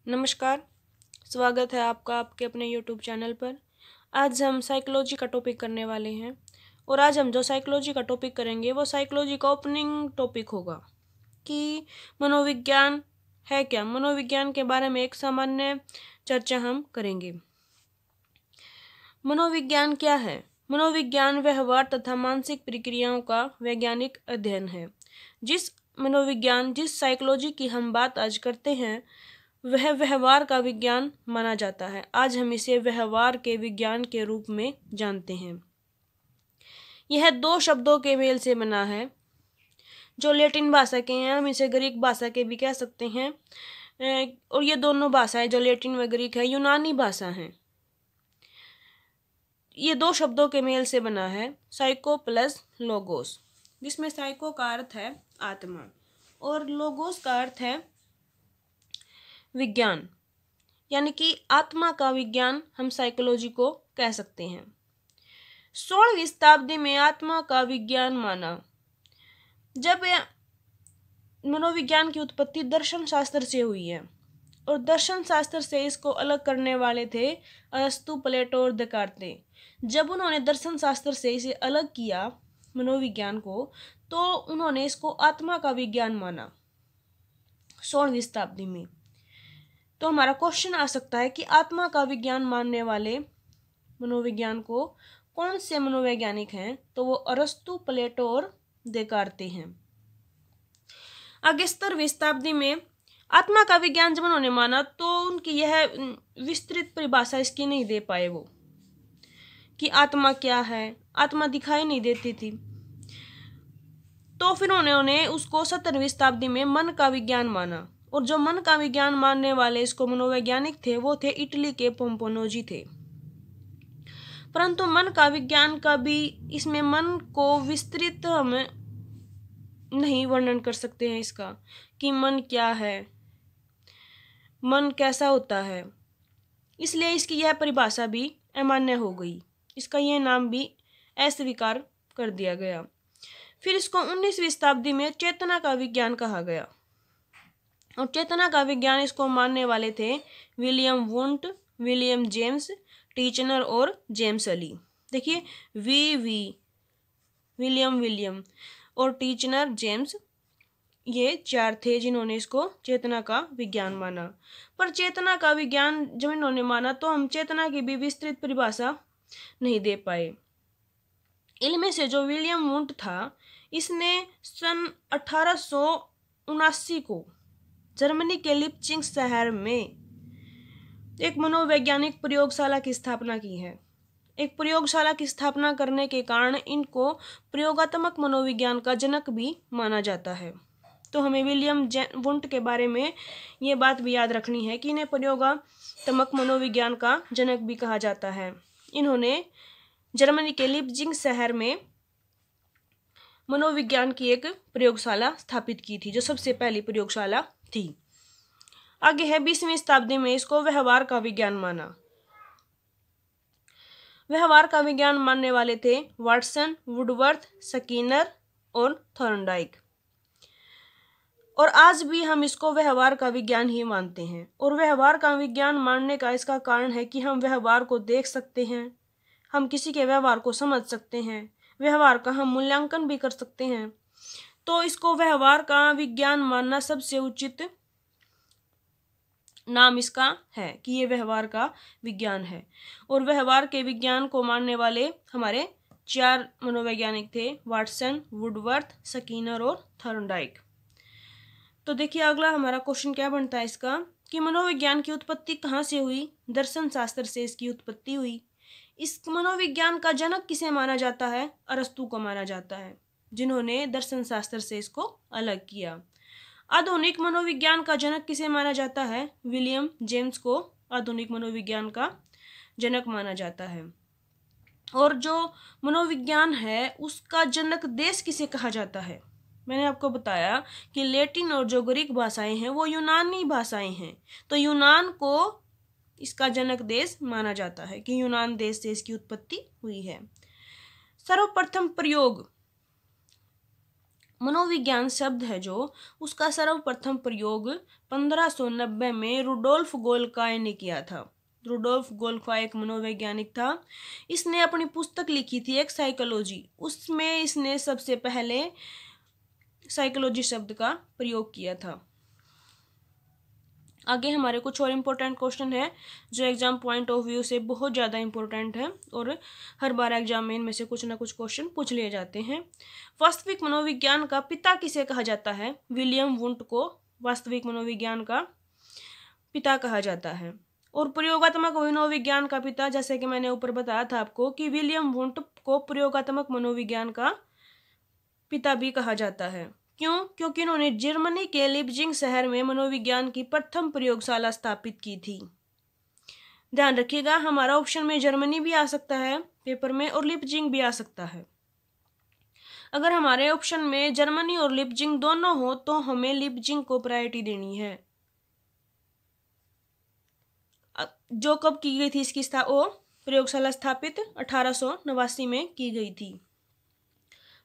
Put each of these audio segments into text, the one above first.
नमस्कार। स्वागत है आपका आपके अपने यूट्यूब चैनल पर। आज हम साइकोलॉजी का टॉपिक करने वाले हैं और आज हम जो साइकोलॉजी का टॉपिक करेंगे वो साइकोलॉजी का ओपनिंग टॉपिक होगा कि मनोविज्ञान है क्या। मनोविज्ञान के बारे में एक सामान्य चर्चा हम करेंगे। मनोविज्ञान क्या है? मनोविज्ञान व्यवहार तथा मानसिक प्रक्रियाओं का वैज्ञानिक अध्ययन है। जिस साइकोलॉजी की हम बात आज करते हैं वह व्यवहार का विज्ञान माना जाता है। आज हम इसे व्यवहार के विज्ञान के रूप में जानते हैं। यह दो शब्दों के मेल से बना है जो लैटिन भाषा के हैं। हम इसे ग्रीक भाषा के भी कह सकते हैं और ये दोनों भाषाएं जो लैटिन व ग्रीक है यूनानी भाषा हैं। ये दो शब्दों के मेल से बना है साइको प्लस लोगोस, जिसमें साइको का अर्थ है आत्मा और लोगोस का अर्थ है विज्ञान, यानी कि आत्मा का विज्ञान हम साइकोलॉजी को कह सकते हैं। 16वीं शताब्दी में आत्मा का विज्ञान माना। जब मनोविज्ञान की उत्पत्ति दर्शन शास्त्र से हुई है और दर्शन शास्त्र से इसको अलग करने वाले थे अरस्तु, प्लेटो और देकार्ते। जब उन्होंने दर्शन शास्त्र से इसे अलग किया मनोविज्ञान को, तो उन्होंने इसको आत्मा का विज्ञान माना 16वीं शताब्दी में। तो हमारा क्वेश्चन आ सकता है कि आत्मा का विज्ञान मानने वाले मनोविज्ञान को कौन से मनोवैज्ञानिक हैं? तो वो अरस्तु, प्लेटो और देकार्ते हैं। आगे 17वीं शताब्दी में आत्मा का विज्ञान जब उन्होंने माना तो उनकी यह विस्तृत परिभाषा इसकी नहीं दे पाए वो कि आत्मा क्या है। आत्मा दिखाई नहीं देती थी। तो फिर उन्होंने उसको 17वीं शताब्दी में मन का विज्ञान माना और जो मन का विज्ञान मानने वाले इसको मनोवैज्ञानिक थे वो थे इटली के पोम्पोनोजी थे। परंतु मन का विज्ञान का भी इसमें मन को विस्तृत हम नहीं वर्णन कर सकते हैं इसका कि मन क्या है, मन कैसा होता है। इसलिए इसकी यह परिभाषा भी अमान्य हो गई, इसका यह नाम भी अस्वीकार कर दिया गया। फिर इसको 19वीं शताब्दी में चेतना का विज्ञान कहा गया और चेतना का विज्ञान इसको मानने वाले थे विलियम वुंट, विलियम जेम्स टीचनर और जेम्स अली। देखिए विलियम और टीचनर जेम्स, ये चार थे जिन्होंने इसको चेतना का विज्ञान माना। पर चेतना का विज्ञान जब इन्होंने माना तो हम चेतना की भी विस्तृत परिभाषा नहीं दे पाए। इनमें से जो विलियम वुंट था इसने सन 1879 को जर्मनी के लिप्जिग शहर में एक मनोवैज्ञानिक प्रयोगशाला की स्थापना की है। एक प्रयोगशाला की स्थापना करने के कारण इनको प्रयोगात्मक मनोविज्ञान का जनक भी माना जाता है। तो हमें विलियम वुंट के बारे में ये बात भी याद रखनी है कि इन्हें प्रयोगात्मक मनोविज्ञान का जनक भी कहा जाता है। इन्होंने जर्मनी के लिप्जिग शहर में मनोविज्ञान की एक प्रयोगशाला स्थापित की थी, जो सबसे पहली प्रयोगशाला थी। आगे है 20वीं शताब्दी में इसको व्यवहार का विज्ञान माना। व्यवहार का विज्ञान मानने वाले थे वाटसन, वुडवर्थ, स्किनर और थॉर्नडाइक। और आज भी हम इसको व्यवहार का विज्ञान ही मानते हैं। और व्यवहार का विज्ञान मानने का इसका कारण है कि हम व्यवहार को देख सकते हैं, हम किसी के व्यवहार को समझ सकते हैं, व्यवहार का हम मूल्यांकन भी कर सकते हैं। तो इसको व्यवहार का विज्ञान मानना सबसे उचित नाम इसका है कि ये व्यवहार का विज्ञान है। और व्यवहार के विज्ञान को मानने वाले हमारे चार मनोवैज्ञानिक थे वाटसन, वुडवर्थ, स्किनर और थॉर्नडाइक। तो देखिए अगला हमारा क्वेश्चन क्या बनता है इसका कि मनोविज्ञान की उत्पत्ति कहाँ से हुई? दर्शन शास्त्र से इसकी उत्पत्ति हुई। इस मनोविज्ञान का जनक किसे माना जाता है? अरस्तु को माना जाता है, जिन्होंने दर्शन शास्त्र से इसको अलग किया। आधुनिक मनोविज्ञान का जनक किसे माना जाता है? विलियम जेम्स को आधुनिक मनोविज्ञान का जनक माना जाता है। और जो मनोविज्ञान है उसका जनक देश किसे कहा जाता है? मैंने आपको बताया कि लैटिन और जो ग्रीक भाषाएं हैं वो यूनानी भाषाएं हैं। तो यूनान को इसका जनक देश माना जाता है कि यूनान देश से इसकी उत्पत्ति हुई है। सर्वप्रथम प्रयोग मनोविज्ञान शब्द है जो उसका सर्वप्रथम प्रयोग 1590 में रुडोल्फ गोल्काय ने किया था। रुडोल्फ गोल्काय एक मनोवैज्ञानिक था। इसने अपनी पुस्तक लिखी थी एक साइकोलॉजी, उसमें इसने सबसे पहले साइकोलॉजी शब्द का प्रयोग किया था। आगे हमारे कुछ और इम्पोर्टेंट क्वेश्चन है जो एग्जाम पॉइंट ऑफ व्यू से बहुत ज़्यादा इम्पोर्टेंट है और हर बार एग्जाम में इनमें से कुछ ना कुछ क्वेश्चन पूछ लिए जाते हैं। वास्तविक मनोविज्ञान का पिता किसे कहा जाता है? विलियम वुंट को वास्तविक मनोविज्ञान का पिता कहा जाता है। और प्रयोगात्मक मनोविज्ञान का पिता, जैसे कि मैंने ऊपर बताया था आपको कि विलियम वुंट को प्रयोगात्मक मनोविज्ञान का पिता भी कहा जाता है। क्यों? क्योंकि इन्होंने जर्मनी के लिप्जिंग शहर में मनोविज्ञान की प्रथम प्रयोगशाला स्थापित की थी। ध्यान रखिएगा, हमारा ऑप्शन में जर्मनी भी आ सकता है पेपर में और लिप्जिंग भी आ सकता है। अगर हमारे ऑप्शन में जर्मनी और लिप्जिंग दोनों हो तो हमें लिप्जिंग को प्रायोरिटी देनी है। जो कब की गई थी इसकी प्रयोगशाला स्थापित 1889 में की गई थी।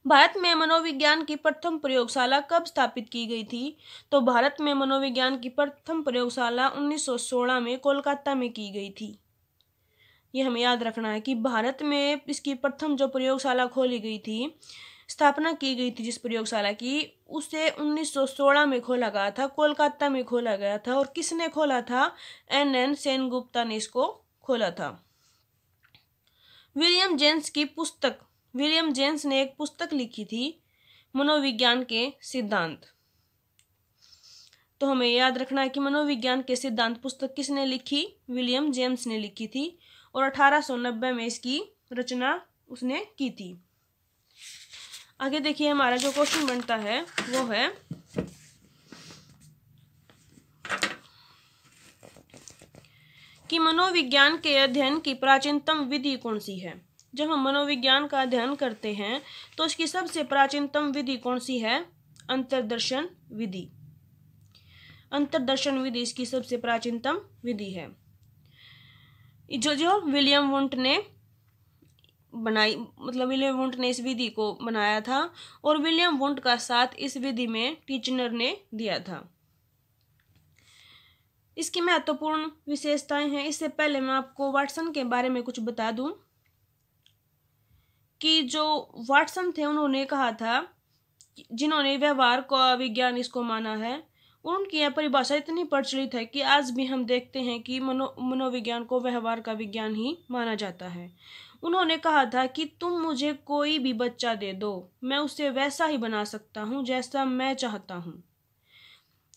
भारत में मनोविज्ञान की प्रथम प्रयोगशाला कब स्थापित की गई थी? तो भारत में मनोविज्ञान की प्रथम प्रयोगशाला 1916 में कोलकाता में की गई थी। ये हमें याद रखना है कि भारत में इसकी प्रथम जो प्रयोगशाला खोली गई थी, स्थापना की गई थी जिस प्रयोगशाला की, उसे 1916 में खोला गया था, कोलकाता में खोला गया था। और किसने खोला था? NN सेनगुप्ता ने इसको खोला था। विलियम जेम्स ने एक पुस्तक लिखी थी मनोविज्ञान के सिद्धांत। तो हमें याद रखना है कि मनोविज्ञान के सिद्धांत पुस्तक किसने लिखी? विलियम जेम्स ने लिखी थी और 1890 में इसकी रचना उसने की थी। आगे देखिए, हमारा जो क्वेश्चन बनता है वो है कि मनोविज्ञान के अध्ययन की प्राचीनतम विधि कौन सी है? जब हम मनोविज्ञान का अध्ययन करते हैं तो इसकी सबसे प्राचीनतम विधि कौन सी है? अंतर्दर्शन विधि। अंतर्दर्शन विधि इसकी सबसे प्राचीनतम विधि है, जो विलियम वुंट ने बनाई, मतलब विलियम वुंट ने इस विधि को बनाया था और विलियम वुंट का साथ इस विधि में टीचनर ने दिया था। इसकी महत्वपूर्ण विशेषताएं हैं। इससे पहले मैं आपको वाटसन के बारे में कुछ बता दूं कि जो वाटसन थे उन्होंने कहा था, जिन्होंने व्यवहार का विज्ञान इसको माना है, उनकी यह परिभाषा इतनी प्रचलित है कि आज भी हम देखते हैं कि मनोविज्ञान को व्यवहार का विज्ञान ही माना जाता है। उन्होंने कहा था कि तुम मुझे कोई भी बच्चा दे दो, मैं उसे वैसा ही बना सकता हूँ जैसा मैं चाहता हूँ।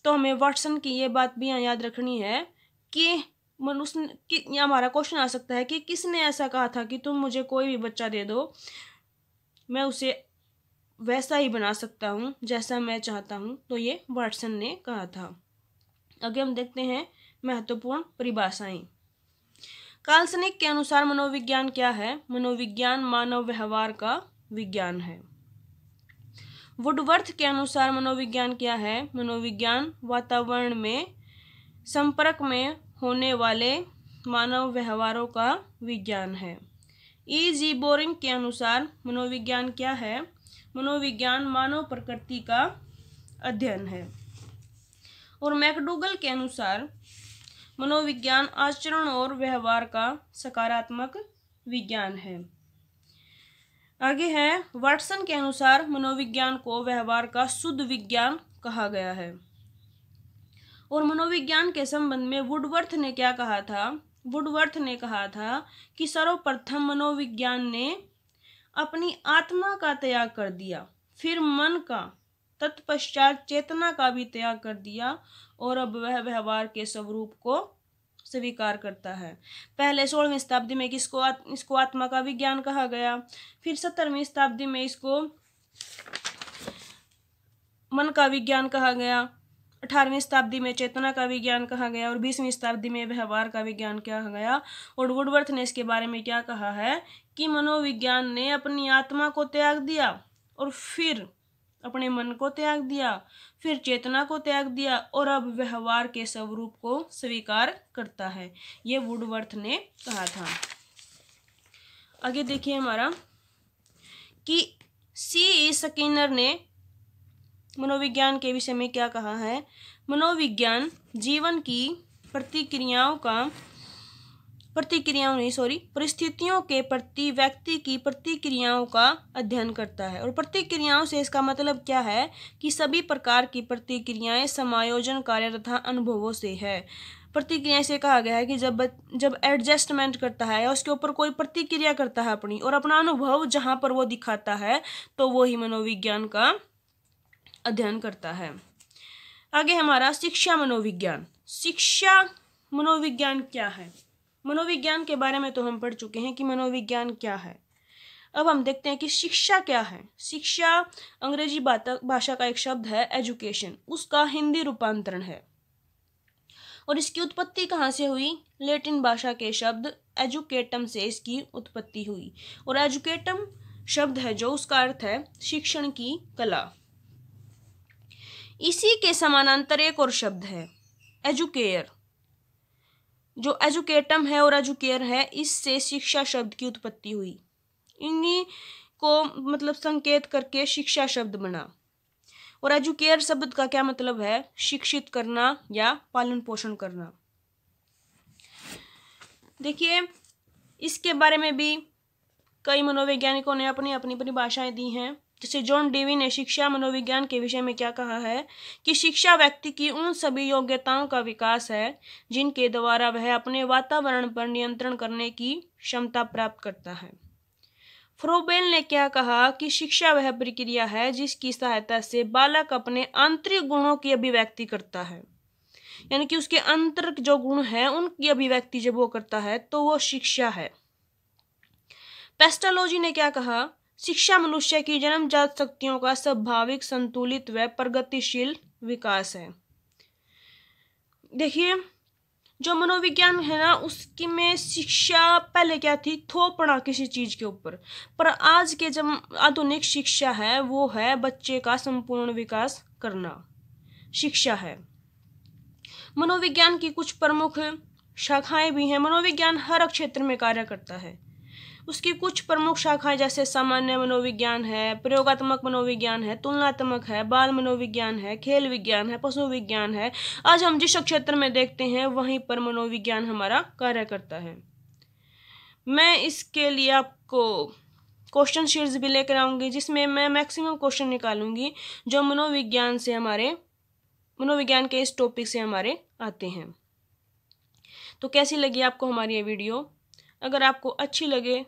तो हमें वाटसन की ये बात भी याद रखनी है कि हमारा क्वेश्चन आ सकता है कि किसने ऐसा कहा था कि तुम मुझे कोई भी बच्चा दे दो, मैं उसे वैसा ही बना सकता हूँ जैसा मैं चाहता हूँ। तो ये वाटसन ने कहा था। आगे हम देखते हैं महत्वपूर्ण परिभाषाएं। काल्सनिक के अनुसार मनोविज्ञान क्या है? मनोविज्ञान मानव व्यवहार का विज्ञान है। वुडवर्थ के अनुसार मनोविज्ञान क्या है? मनोविज्ञान वातावरण में संपर्क में होने वाले मानव व्यवहारों का विज्ञान है। E.G. बोरिंग के अनुसार मनोविज्ञान क्या है? मनोविज्ञान मानव प्रकृति का अध्ययन है। और मैकडूगल के अनुसार मनोविज्ञान आचरण और व्यवहार का सकारात्मक विज्ञान है। आगे है, वाटसन के अनुसार मनोविज्ञान को व्यवहार का शुद्ध विज्ञान कहा गया है। और मनोविज्ञान के संबंध में वुडवर्थ ने क्या कहा था? वुडवर्थ ने कहा था कि सर्वप्रथम मनोविज्ञान ने अपनी आत्मा का त्याग कर दिया, फिर मन का, तत्पश्चात चेतना का भी त्याग कर दिया और अब वह व्यवहार के स्वरूप को स्वीकार करता है। पहले 16वीं शताब्दी में इसको आत्मा का विज्ञान कहा गया, फिर 17वीं शताब्दी में इसको मन का विज्ञान कहा गया, 18वीं शताब्दी में चेतना का विज्ञान कहा गया और 20वीं शताब्दी में व्यवहार का विज्ञान कहा गया। और वुडवर्थ ने इसके बारे में क्या कहा है कि मनोविज्ञान ने अपनी आत्मा को त्याग दिया और फिर अपने मन को त्याग दिया, फिर चेतना को त्याग दिया और अब व्यवहार के स्वरूप को स्वीकार करता है। ये वुडवर्थ ने कहा था। आगे देखिए हमारा कि C.E. स्किनर ने मनोविज्ञान के विषय में क्या कहा है? मनोविज्ञान जीवन की परिस्थितियों के प्रति व्यक्ति की प्रतिक्रियाओं का अध्ययन करता है। और प्रतिक्रियाओं से इसका मतलब क्या है कि सभी प्रकार की प्रतिक्रियाएं समायोजन कार्य तथा अनुभवों से है। प्रतिक्रिया से कहा गया है कि जब एडजस्टमेंट करता है या उसके ऊपर कोई प्रतिक्रिया करता है अपनी, और अपना अनुभव जहां पर वो दिखाता है, तो वो ही मनोविज्ञान का अध्ययन करता है। आगे हमारा शिक्षा मनोविज्ञान। शिक्षा मनोविज्ञान क्या है? मनोविज्ञान के बारे में तो हम पढ़ चुके हैं कि मनोविज्ञान क्या है। अब हम देखते हैं कि शिक्षा क्या है। शिक्षा अंग्रेजी भाषा का एक शब्द है एजुकेशन, उसका हिंदी रूपांतरण है। और इसकी उत्पत्ति कहाँ से हुई? लैटिन भाषा के शब्द एजुकेटम से इसकी उत्पत्ति हुई। और एजुकेटम शब्द है जो उसका अर्थ है शिक्षण की कला। इसी के समानांतर एक और शब्द है एजुकेयर। जो एजुकेटम है और एजुकेयर है, इससे शिक्षा शब्द की उत्पत्ति हुई। इन्हीं को मतलब संकेत करके शिक्षा शब्द बना। और एजुकेयर शब्द का क्या मतलब है? शिक्षित करना या पालन पोषण करना। देखिए, इसके बारे में भी कई मनोवैज्ञानिकों ने अपनी अपनी परिभाषाएं दी हैं। जैसे जॉन डेवी ने शिक्षा मनोविज्ञान के विषय में क्या कहा है कि शिक्षा व्यक्ति की उन सभी योग्यताओं का विकास है जिनके द्वारा वह अपने वातावरण पर नियंत्रण करने की क्षमता प्राप्त करता है। फ्रोबेल ने क्या कहा कि शिक्षा वह प्रक्रिया है जिसकी सहायता से बालक अपने आंतरिक गुणों की अभिव्यक्ति करता है, यानी कि उसके आंतरिक जो गुण है उनकी अभिव्यक्ति जब वो करता है तो वो शिक्षा है। पेस्टालोजी ने क्या कहा? शिक्षा मनुष्य की जन्मजात शक्तियों का स्वाभाविक, संतुलित व प्रगतिशील विकास है। देखिए, जो मनोविज्ञान है ना, उसकी में शिक्षा पहले क्या थी? थोपना किसी चीज के ऊपर। पर आज के जब आधुनिक शिक्षा है वो है बच्चे का संपूर्ण विकास करना, शिक्षा है। मनोविज्ञान की कुछ प्रमुख शाखाएं भी हैं। मनोविज्ञान हर क्षेत्र में कार्य करता है। उसकी कुछ प्रमुख शाखाएं जैसे सामान्य मनोविज्ञान है, प्रयोगात्मक मनोविज्ञान है, तुलनात्मक है, बाल मनोविज्ञान है, खेल विज्ञान है, पशु विज्ञान है। आज हम जिस क्षेत्र में देखते हैं वहीं पर मनोविज्ञान हमारा कार्य करता है। मैं इसके लिए आपको क्वेश्चन शीट्स भी लेकर आऊंगी जिसमें मैं मैक्सिमम क्वेश्चन निकालूंगी जो मनोविज्ञान के इस टॉपिक से हमारे आते हैं। तो कैसी लगी आपको हमारी ये वीडियो? अगर आपको अच्छी लगे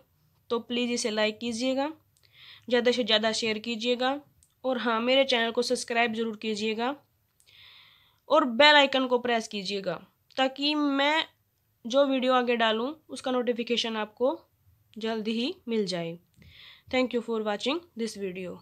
तो प्लीज़ इसे लाइक कीजिएगा, ज़्यादा से ज़्यादा शेयर कीजिएगा, और हाँ, मेरे चैनल को सब्सक्राइब ज़रूर कीजिएगा और बेल आइकन को प्रेस कीजिएगा ताकि मैं जो वीडियो आगे डालूँ उसका नोटिफिकेशन आपको जल्दी ही मिल जाए। Thank you for watching this video.